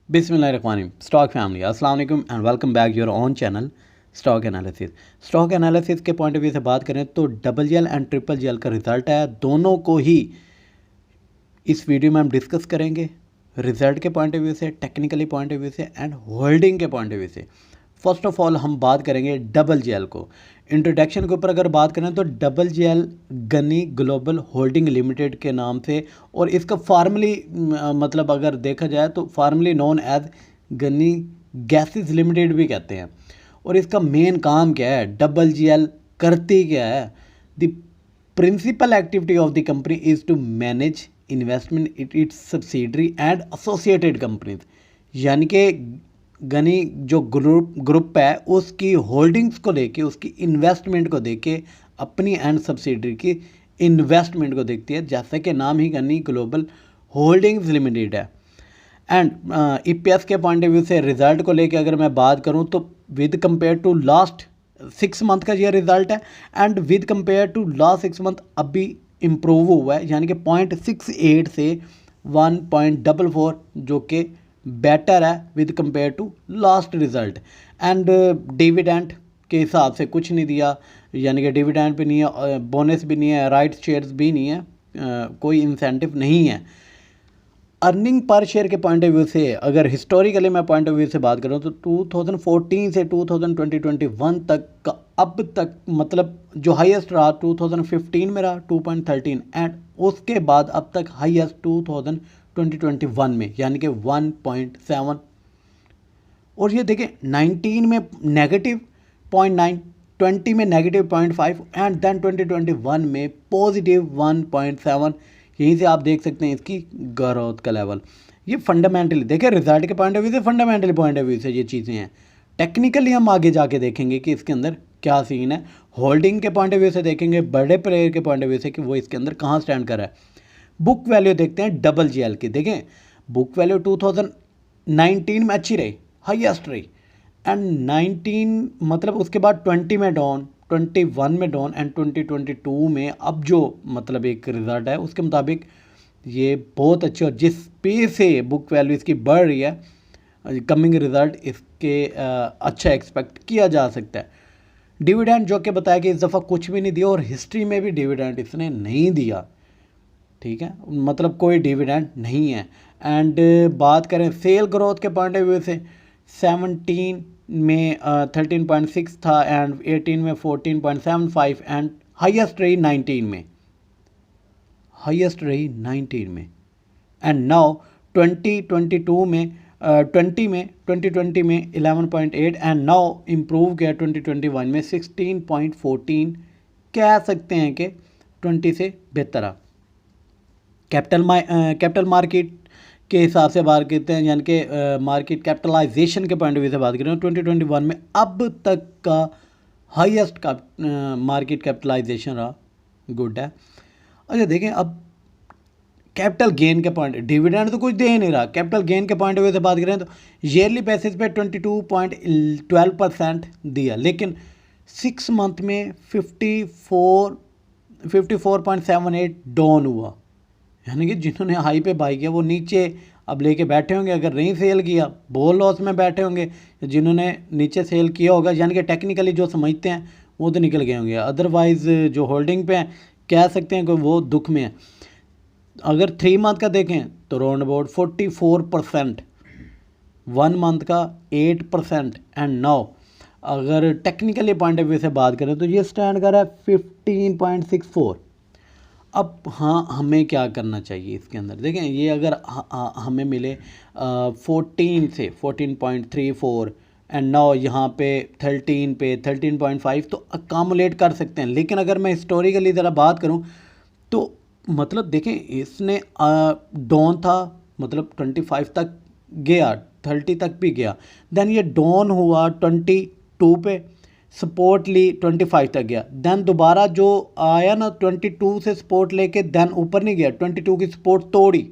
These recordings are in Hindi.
बिस्मिल्लाहिर्रहमानिर्रहीम। स्टॉक फैमिली अस्सलाम वालेकुम and welcome back your on channel stock analysis. Stock analysis के पॉइंट ऑफ व्यू से बात करें तो double GL and triple GL का रिजल्ट है, दोनों को ही इस वीडियो में हम डिस्कस करेंगे, रिजल्ट के पॉइंट ऑफ व्यू से, टेक्निकली पॉइंट ऑफ व्यू से एंड होल्डिंग के पॉइंट ऑफ व्यू से। फर्स्ट ऑफ ऑल हम बात करेंगे डबल जेल को। इंट्रोडक्शन के ऊपर अगर बात करें तो double GL Ghani global holding limited के नाम से, और इसका फार्मली मतलब अगर देखा जाए तो formerly known as Ghani gases limited भी कहते हैं। और इसका मेन काम क्या है, डबल जेल करती क्या है? The principal activity of the company is to manage investment its subsidiary and associated companies, यानी कि गनी जो ग्रुप है उसकी होल्डिंग्स को लेके, उसकी इन्वेस्टमेंट को देके, अपनी एंड सब्सिडरी की इन्वेस्टमेंट को देखती है, जैसा कि नाम ही गनी ग्लोबल होल्डिंग्स लिमिटेड है। एंड ईपीएस के पॉइंट ऑफ व्यू से रिजल्ट को लेके अगर मैं बात करूं तो with compare to last 6 month का ये रिजल्ट है, and with compare to last 6 month अभी इम्प्रूव हुआ है, यानी कि 0.68 से 1.44, जो कि बेटर है with compare to last result. And dividend के हिसाब से कुछ नहीं दिया, यानी कि डिविडेंड भी नहीं है, बोनस भी नहीं है, राइट शेयर्स भी नहीं है, कोई इंसेंटिव नहीं है। अर्निंग पर शेयर के पॉइंट ऑफ व्यू से अगर हिस्टोरिकली मैं पॉइंट ऑफ व्यू से बात करूँ तो 2014 से 2021 तक का अब तक मतलब जो हाईएस्ट रहा 2015 में रहा 2.13, एंड उसके बाद अब तक हाईएस्ट 2021 में, यानी कि 1.7। और ये देखें 19 में नेगेटिव 0.9, 20 में नेगेटिव 0.5 एंड देन 2021 में पॉजिटिव 1.7। यहीं से आप देख सकते हैं इसकी ग्रोथ का लेवल। ये फंडामेंटली देखिए, रिजल्ट के पॉइंट ऑफ व्यू से, फंडामेंटली पॉइंट ऑफ व्यू से ये चीज़ें हैं। टेक्निकली हम आगे जाके देखेंगे कि इसके अंदर क्या सीन है। होल्डिंग के पॉइंट ऑफ व्यू से देखेंगे, बड़े प्लेयर के पॉइंट ऑफ व्यू से कि वो इसके अंदर कहाँ स्टैंड कर रहा है। बुक वैल्यू देखते हैं डबल जेल की। देखें बुक वैल्यू 2019 में अच्छी रही, हाईएस्ट रही, एंड 19 मतलब उसके बाद 20 में डाउन, 21 में डाउन, एंड 2022 में अब जो मतलब एक रिज़ल्ट है उसके मुताबिक ये बहुत अच्छे, और जिस पे से बुक वैल्यू इसकी बढ़ रही है, कमिंग रिज़ल्ट इसके अच्छा एक्सपेक्ट किया जा सकता है। डिविडेंड जो कि बताया कि इस दफ़ा कुछ भी नहीं दिया, और हिस्ट्री में भी डिविडेंड इसने नहीं दिया, ठीक है, मतलब कोई डिविडेंड नहीं है। एंड बात करें सेल ग्रोथ के पॉइंट ऑफ व्यू से, 17 में 13.6 था, एंड 18 में 14.75, एंड हाईएस्ट रही 19 में, हाईएस्ट रही 19 में, एंड नाउ 2022 में 2020 में 11.8, एंड नाउ इम्प्रूव किया 2021 में 16.14, कह सकते हैं कि 20 से बेहतर आ। कैपिटल मार्केट के हिसाब से बात करते हैं, यानी कि मार्केट कैपिटलाइजेशन के पॉइंट ऑफ व्यू से बात करें तो 2021 में अब तक का हाईएस्ट का मार्केट कैपिटलाइजेशन रहा, गुड है। अच्छा देखें अब कैपिटल गेन के पॉइंट, डिविडेंड तो कुछ दे ही नहीं रहा, कैपिटल गेन के पॉइंट ऑफ व्यू से बात करें तो ईयरली बेसिस पे 22.12% दिया, लेकिन 6 मंथ में 54.78 डाउन हुआ, यानी कि जिन्होंने हाई पे बाई किया वो नीचे अब लेके बैठे होंगे, अगर नहीं सेल किया बहुत लॉस में बैठे होंगे। जिन्होंने नीचे सेल किया होगा, यानी कि टेक्निकली जो समझते हैं वो तो निकल गए होंगे, अदरवाइज़ जो होल्डिंग पे हैं कह सकते हैं कि वो दुख में है। अगर 3 मंथ का देखें तो राउंड अबाउट 44%, 1 मंथ का 8%, एंड नाउ अगर टेक्निकली पॉइंट ऑफ व्यू से बात करें तो ये स्टैंड कर रहा है 15.64। अब हाँ, हमें क्या करना चाहिए इसके अंदर? देखें ये अगर हमें मिले 14 से 14.34, एंड नाउ यहाँ पे 13 पे 13.5, तो अकामुलेट कर सकते हैं। लेकिन अगर मैं हिस्टोरिकली ज़रा बात करूँ तो मतलब देखें इसने डाउन था, मतलब 25 तक गया, 30 तक भी गया, देन ये डाउन हुआ 22 पे, सपोर्ट ली 25 तक गया, देन दोबारा जो आया ना 22 से सपोर्ट लेके देन ऊपर नहीं गया, 22 की सपोर्ट तोड़ी,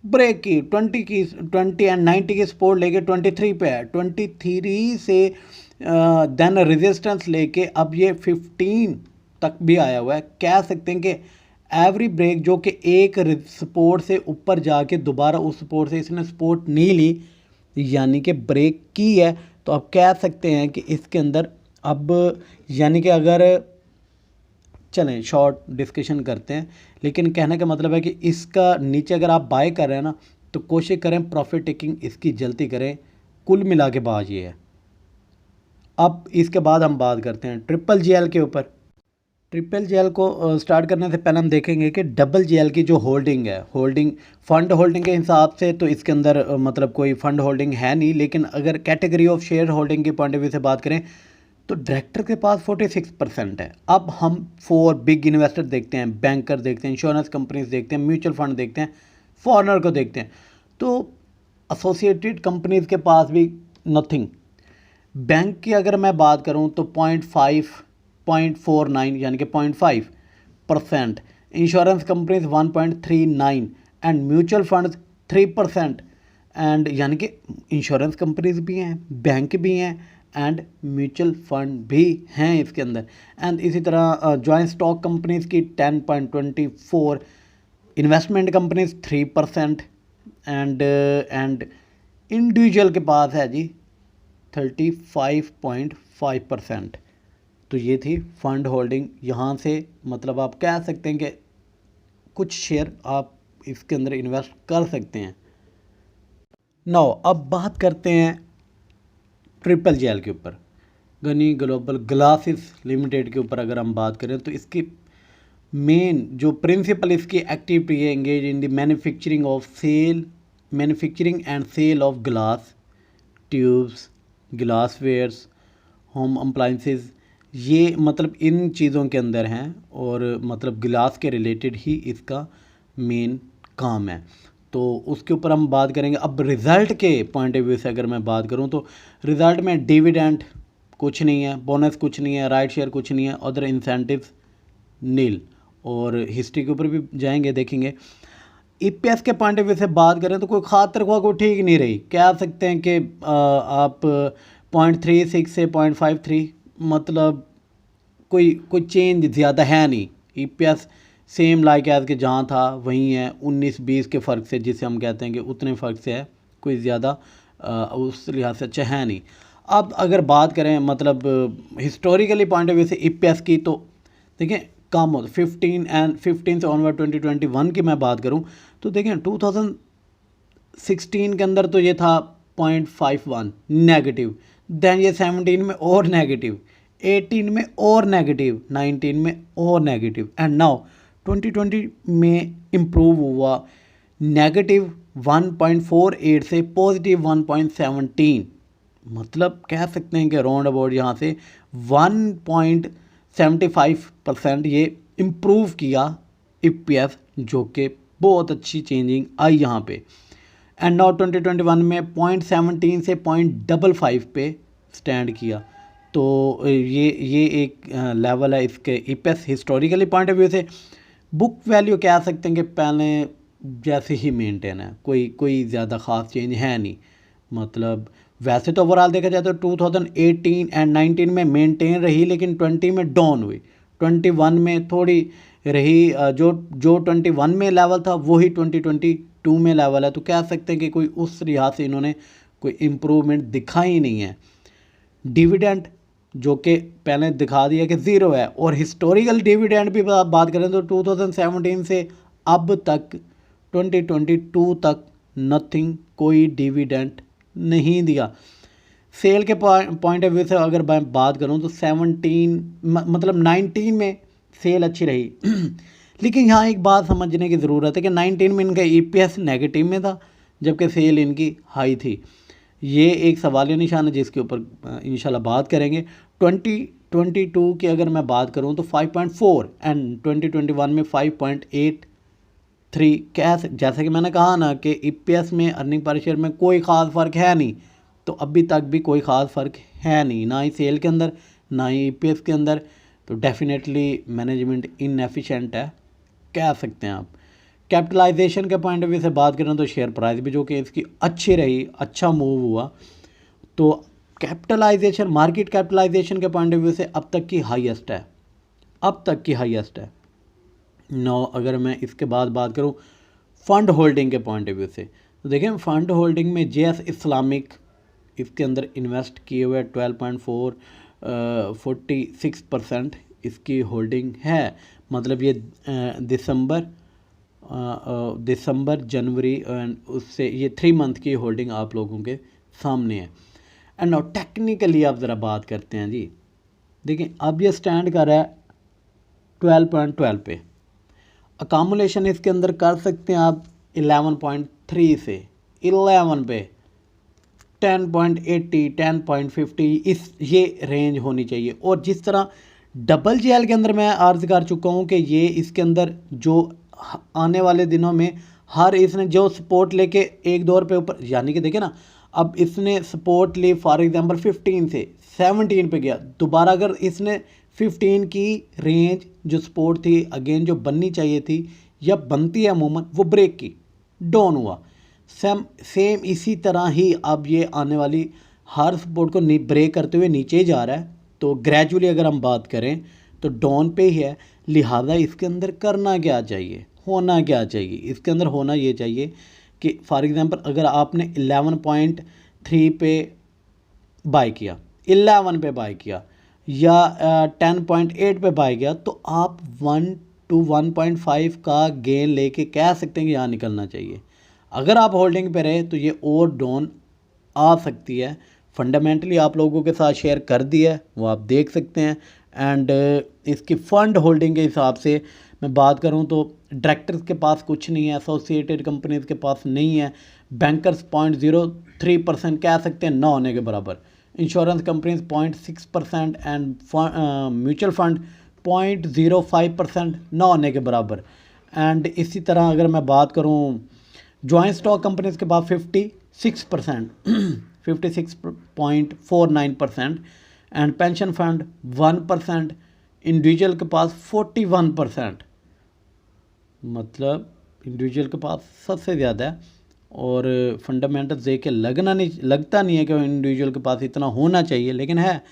ब्रेक की, 20 एंड 90 की सपोर्ट लेके 23 पे है, 23 से देन रेजिस्टेंस लेके अब ये 15 तक भी आया हुआ है। कह सकते हैं कि एवरी ब्रेक जो कि एक सपोर्ट से ऊपर जाके दोबारा उस सपोर्ट से इसने सपोर्ट नहीं ली, यानी कि ब्रेक की है, तो आप कह सकते हैं कि इसके अंदर अब यानी कि अगर चलें शॉर्ट डिस्कशन करते हैं, लेकिन कहने का मतलब है कि इसका नीचे अगर आप बाय कर रहे हैं ना, तो कोशिश करें प्रॉफिट टेकिंग इसकी जल्दी करें। कुल मिला के बात ये है। अब इसके बाद हम बात करते हैं ट्रिपल जीएल के ऊपर। ट्रिपल जीएल को स्टार्ट करने से पहले हम देखेंगे कि डबल जीएल की जो होल्डिंग है, फंड होल्डिंग के हिसाब से तो इसके अंदर मतलब कोई फंड होल्डिंग है नहीं, लेकिन अगर कैटेगरी ऑफ शेयर होल्डिंग के पॉइंट ऑफ व्यू से बात करें तो डायरेक्टर के पास 46% है। अब हम 4 बिग इन्वेस्टर देखते हैं, बैंकर देखते हैं, इंश्योरेंस कंपनीज देखते हैं, म्यूचुअल फंड देखते हैं, फॉरनर को देखते हैं, तो एसोसिएटेड कंपनीज के पास भी नथिंग। बैंक की अगर मैं बात करूं तो 0.49 यानी कि 0.5%, insurance companies 1.39 and mutual funds 3%। And यानी कि इंश्योरेंस कंपनीज भी हैं, बैंक भी हैं एंड म्यूचुअल फंड भी हैं इसके अंदर। एंड इसी तरह जॉइंट स्टॉक कंपनीज की 10.24, इन्वेस्टमेंट कंपनीज 3% एंड इंडिविजुअल के पास है जी 35.5%। तो ये थी फंड होल्डिंग। यहाँ से मतलब आप कह सकते हैं कि कुछ शेयर आप इसके अंदर इन्वेस्ट कर सकते हैं। नाउ अब बात करते हैं ट्रिपल जीएल के ऊपर, गनी ग्लोबल ग्लासेस लिमिटेड के ऊपर अगर हम बात करें तो इसकी मेन जो प्रिंसिपल इसकी एक्टिविटी है, engage in the manufacturing and sale of glass tubes, glassware, home appliances, ये मतलब इन चीज़ों के अंदर हैं और मतलब गिलास के रिलेटेड ही इसका मेन काम है। तो उसके ऊपर हम बात करेंगे। अब रिज़ल्ट के पॉइंट ऑफ व्यू से अगर मैं बात करूं तो रिज़ल्ट में डिविडेंड कुछ नहीं है, बोनस कुछ नहीं है, राइट शेयर कुछ नहीं है, अदर इंसेंटिव्स नील। और हिस्ट्री के ऊपर भी जाएंगे, देखेंगे। ईपीएस के पॉइंट ऑफ व्यू से बात करें तो कोई खास तरह को ठीक नहीं रही। कह सकते हैं कि आप 0.36 से 0.53, मतलब कोई चेंज ज़्यादा है नहीं। ईपीएस सेम लाइक एज के जहाँ था वहीं है, 19-20 के फ़र्क से, जिसे हम कहते हैं कि उतने फ़र्क से है, कोई ज़्यादा उस लिहाज से अच्छा है नहीं। अब अगर बात करें मतलब हिस्टोरिकली पॉइंट ऑफ व्यू से ईपीएस की, तो देखें कम हो 15 से ऑनवर्ड 2021 की मैं बात करूं तो देखें 2016 के अंदर तो ये था 0.51 नेगेटिव, दैन ये 17 में और नेगेटिव, 18 में और नेगेटिव, 19 में और नेगेटिव, एंड नाउ 2020 में इम्प्रूव हुआ नेगेटिव 1.48 से पॉजिटिव 1.17। मतलब कह सकते हैं कि राउंड अबाउट यहाँ से 1.75% ये इम्प्रूव किया ईपीएस, जो कि बहुत अच्छी चेंजिंग आई यहाँ पे। एंड नाउ 2021 में 0.17 से 0.55 पे स्टैंड किया। तो ये एक लेवल है इसके EPS historically point of view से। बुक वैल्यू कह सकते हैं कि पहले जैसे ही मेंटेन है, कोई ज़्यादा ख़ास चेंज है नहीं। मतलब वैसे तो ओवरऑल देखा जाए तो 2018 एंड 19 में मेंटेन रही, लेकिन 20 में डाउन हुई, 21 में थोड़ी रही। जो 21 में लेवल था वही 2022 में लेवल है। तो कह सकते हैं कि कोई उस लिहाज से इन्होंने कोई इम्प्रूवमेंट दिखा ही नहीं है। डिविडेंड जो कि पहले दिखा दिया कि ज़ीरो है, और हिस्टोरिकल डिविडेंड भी बात करें तो 2017 से अब तक 2022 तक नथिंग, कोई डिविडेंड नहीं दिया। सेल के पॉइंट ऑफ व्यू से अगर मैं बात करूं तो 19 में सेल अच्छी रही लेकिन यहाँ एक बात समझने की ज़रूरत है कि 19 में इनका ईपीएस नेगेटिव में था, जबकि सेल इनकी हाई थी। ये एक सवालिया निशान है जिसके ऊपर इंशाल्लाह बात करेंगे। 2022 की अगर मैं बात करूं तो 5.4 एंड 2021 में 5.83। जैसे कि मैंने कहा ना कि ईपीएस में, अर्निंग पर शेयर में कोई ख़ास फ़र्क है नहीं, तो अभी तक भी कोई ख़ास फ़र्क है नहीं, ना ही सेल के अंदर ना ही ईपीएस के अंदर। तो डेफिनेटली मैनेजमेंट इनएफिशिएंट है, कह सकते हैं आप। कैपिटलाइजेशन के पॉइंट ऑफ व्यू से बात करें तो शेयर प्राइस भी जो कि इसकी अच्छी रही, अच्छा मूव हुआ। तो कैपिटलाइजेशन, मार्केट कैपिटलाइजेशन के पॉइंट ऑफ व्यू से अब तक की हाईएस्ट है, अब तक की हाईएस्ट है। नो अगर मैं इसके बाद बात करूँ फ़ंड होल्डिंग के पॉइंट ऑफ व्यू से, तो देखें फ़ंड होल्डिंग में जेएस इस्लामिक इसके अंदर इन्वेस्ट किए हुए 12.46% इसकी होल्डिंग है। मतलब ये दिसंबर जनवरी एंड उससे ये 3 मंथ की होल्डिंग आप लोगों के सामने है। एंड नाउ टेक्निकली आप ज़रा बात करते हैं जी। देखिए अब ये स्टैंड कर रहा है 12.12 पे। अकामुलेशन इसके अंदर कर सकते हैं आप 11.3 से 11 पे 10.80 10.50 इस ये रेंज होनी चाहिए। और जिस तरह डबल जेल के अंदर मैं अर्ज़ कर चुका हूँ कि ये इसके अंदर जो आने वाले दिनों में हर इसने जो सपोर्ट लेके एक दौर पे ऊपर, यानी कि देखिए ना अब इसने सपोर्ट ली फॉर एग्जांपल 15 से 17 पे गया, दोबारा अगर इसने 15 की रेंज जो सपोर्ट थी अगेन जो बननी चाहिए थी या बनती है अमूमन वो ब्रेक की डाउन हुआ। सेम इसी तरह ही अब ये आने वाली हर सपोर्ट को ब्रेक करते हुए नीचे ही जा रहा है। तो ग्रेजुअली अगर हम बात करें तो डाउन पे ही है, लिहाजा इसके अंदर करना क्या चाहिए, होना क्या चाहिए, इसके अंदर होना ये चाहिए कि फॉर एग्जांपल अगर आपने 11.3 पे बाय किया, 11 पे बाय किया या 10.8 पे बाय किया, तो आप 1 to 1.5 का गेन लेके कह सकते हैं कि यहाँ निकलना चाहिए। अगर आप होल्डिंग पे रहे तो ये और डाउन आ सकती है। फंडामेंटली आप लोगों के साथ शेयर कर दिया है, वो आप देख सकते हैं। एंड इसकी फ़ंड होल्डिंग के हिसाब से मैं बात करूं तो डायरेक्टर्स के पास कुछ नहीं है, एसोसिएटेड कंपनीज के पास नहीं है, बैंकर्स 0.03% कह सकते हैं ना होने के बराबर, insurance companies 0.6% and mutual fund 0.05% ना होने के बराबर। एंड इसी तरह अगर मैं बात करूं जॉइंट स्टॉक कंपनीज के पास 56% 56.49% एंड पेंशन फंड 1%, इंडिविजुअल के पास 41%। मतलब इंडिविजुअल के पास सबसे ज़्यादा है। और फंडामेंटल्स देख के लगता नहीं है कि इंडिविजुअल के पास इतना होना चाहिए, लेकिन है।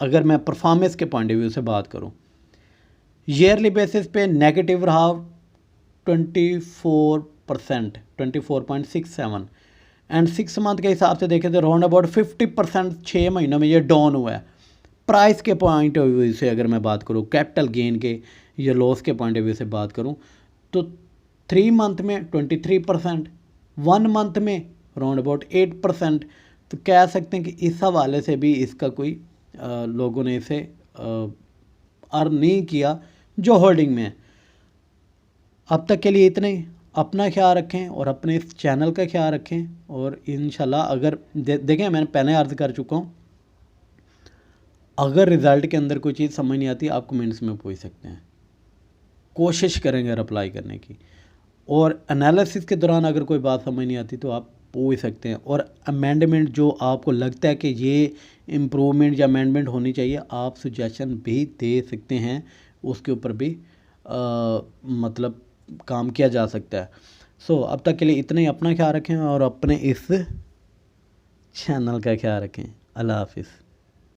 अगर मैं परफॉर्मेंस के पॉइंट ऑफ व्यू से बात करूं, ईयरली बेसिस पे नेगेटिव रहा 24%, 24.67 एंड 6 मंथ के हिसाब से देखें तो राउंड अबाउट 50% 6 महीनों में ये डाउन हुआ है। प्राइस के पॉइंट ऑफ व्यू से अगर मैं बात करूँ, कैपिटल गेन के या लॉस के पॉइंट ऑफ व्यू से बात करूँ, तो 3 मंथ में 23%, 1 मंथ में राउंड अबाउट 8%। तो कह सकते हैं कि इस हवाले से भी इसका कोई लोगों ने इसे अर्न नहीं किया जो होल्डिंग में है। अब तक के लिए इतना ही। अपना ख्याल रखें और अपने इस चैनल का ख्याल रखें। और इंशाल्लाह अगर देखें मैंने पहले अर्ज़ कर चुका हूँ, अगर रिज़ल्ट के अंदर कोई चीज़ समझ नहीं आती आप कमेंट्स में पूछ सकते हैं, कोशिश करेंगे रिप्लाई करने की। और एनालिसिस के दौरान अगर कोई बात समझ नहीं आती तो आप पूछ सकते हैं। और अमेंडमेंट जो आपको लगता है कि ये इम्प्रूवमेंट या अमेंडमेंट होनी चाहिए, आप सुजेशन भी दे सकते हैं, उसके ऊपर भी मतलब काम किया जा सकता है। अब तक के लिए इतना ही। अपना ख्याल रखें और अपने इस चैनल का ख्याल रखें। अल्लाह हाफिज़।